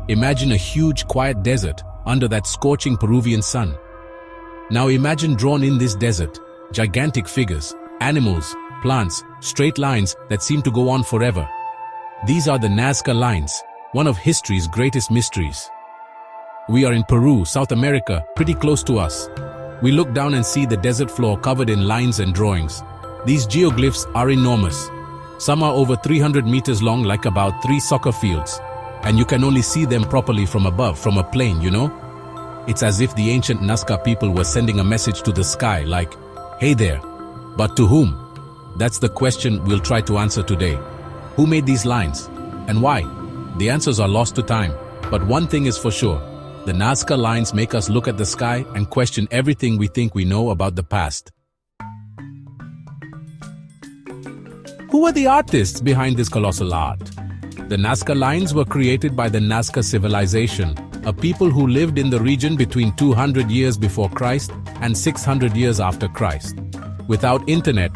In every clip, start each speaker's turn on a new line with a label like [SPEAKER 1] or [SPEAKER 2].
[SPEAKER 1] Imagine a huge, quiet desert under that scorching Peruvian sun. Now imagine drawn in this desert, gigantic figures, animals, plants, straight lines that seem to go on forever. These are the Nazca Lines, one of history's greatest mysteries. We are in Peru, South America, pretty close to us. We look down and see the desert floor covered in lines and drawings. These geoglyphs are enormous. Some are over 300 meters long, like about 3 soccer fields. And you can only see them properly from above, from a plane, you know? It's as if the ancient Nazca people were sending a message to the sky like, "Hey there." But to whom? That's the question we'll try to answer today. Who made these lines? And why? The answers are lost to time. But one thing is for sure. The Nazca Lines make us look at the sky and question everything we think we know about the past. Who are the artists behind this colossal art? The Nazca Lines were created by the Nazca civilization, a people who lived in the region between 200 years before Christ and 600 years after Christ. Without internet,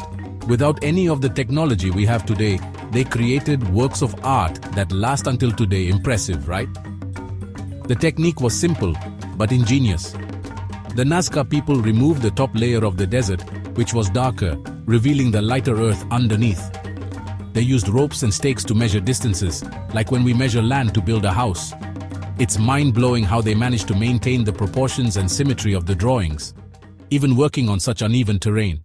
[SPEAKER 1] without any of the technology we have today, they created works of art that last until today. Impressive, right? The technique was simple, but ingenious. The Nazca people removed the top layer of the desert, which was darker, revealing the lighter earth underneath. They used ropes and stakes to measure distances, like when we measure land to build a house. It's mind-blowing how they managed to maintain the proportions and symmetry of the drawings, even working on such uneven terrain.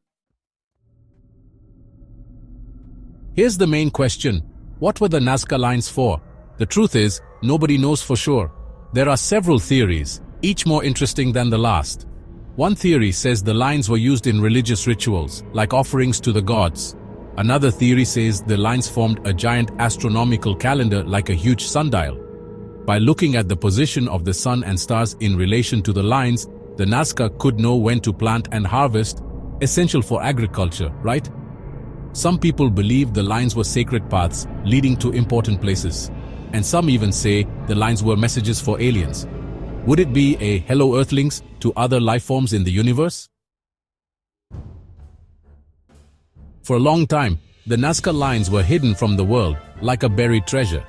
[SPEAKER 1] Here's the main question. What were the Nazca Lines for? The truth is, nobody knows for sure. There are several theories, each more interesting than the last. One theory says the lines were used in religious rituals, like offerings to the gods. Another theory says the lines formed a giant astronomical calendar like a huge sundial. By looking at the position of the sun and stars in relation to the lines, the Nazca could know when to plant and harvest, essential for agriculture, right? Some people believe the lines were sacred paths leading to important places. And some even say the lines were messages for aliens. Would it be a "Hello Earthlings" to other life forms in the universe? For a long time, the Nazca Lines were hidden from the world, like a buried treasure.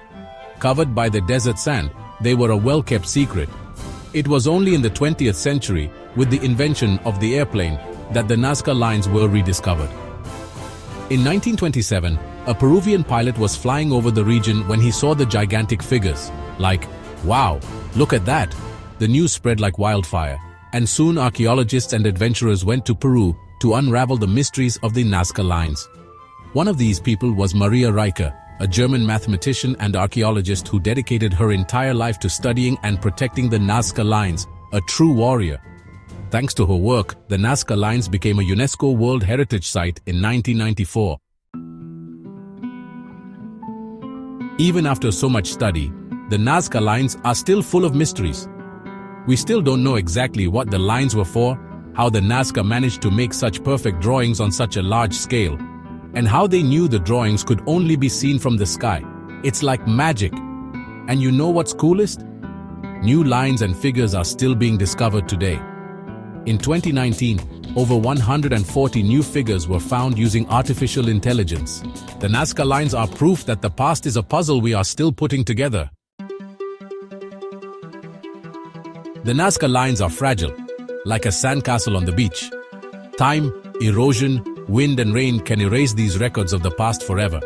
[SPEAKER 1] Covered by the desert sand, they were a well-kept secret. It was only in the 20th century, with the invention of the airplane, that the Nazca Lines were rediscovered. In 1927, a Peruvian pilot was flying over the region when he saw the gigantic figures. Like, wow, look at that! The news spread like wildfire, and soon archaeologists and adventurers went to Peru to unravel the mysteries of the Nazca Lines. One of these people was Maria Riker, a German mathematician and archaeologist who dedicated her entire life to studying and protecting the Nazca Lines, a true warrior. Thanks to her work, the Nazca Lines became a UNESCO World Heritage Site in 1994. Even after so much study, the Nazca Lines are still full of mysteries. We still don't know exactly what the lines were for, how the Nazca managed to make such perfect drawings on such a large scale, and how they knew the drawings could only be seen from the sky. It's like magic. And you know what's coolest? New lines and figures are still being discovered today. In 2019, over 140 new figures were found using artificial intelligence. The Nazca Lines are proof that the past is a puzzle we are still putting together. The Nazca Lines are fragile, like a sandcastle on the beach. Time, erosion, wind and rain can erase these records of the past forever.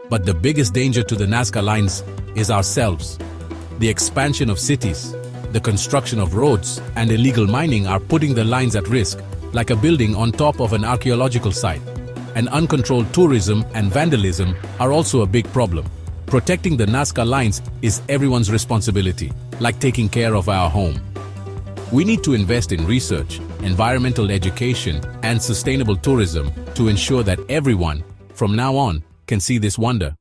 [SPEAKER 1] But the biggest danger to the Nazca Lines is ourselves. The expansion of cities, the construction of roads, and illegal mining are putting the lines at risk, like a building on top of an archaeological site. And uncontrolled tourism and vandalism are also a big problem. Protecting the Nazca Lines is everyone's responsibility, like taking care of our home. We need to invest in research, environmental education, and sustainable tourism to ensure that everyone, from now on, can see this wonder.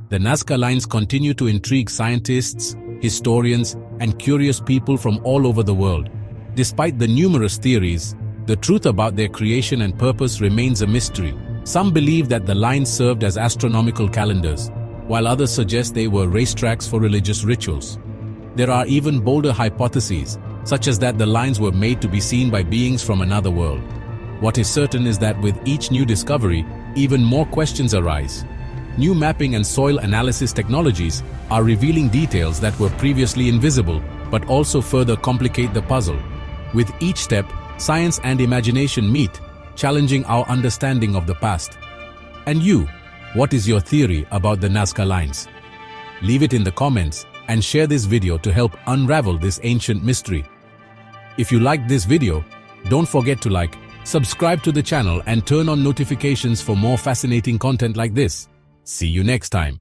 [SPEAKER 1] The Nazca Lines continue to intrigue scientists, historians, and curious people from all over the world. Despite the numerous theories, the truth about their creation and purpose remains a mystery. Some believe that the lines served as astronomical calendars, while others suggest they were racetracks for religious rituals. There are even bolder hypotheses, such as that the lines were made to be seen by beings from another world. What is certain is that with each new discovery, even more questions arise. new mapping and soil analysis technologies are revealing details that were previously invisible, but also further complicate the puzzle. With each step, science and imagination meet, challenging our understanding of the past. And you, what is your theory about the Nazca Lines? Leave it in the comments and share this video to help unravel this ancient mystery. If you liked this video, don't forget to like, subscribe to the channel and turn on notifications for more fascinating content like this. See you next time.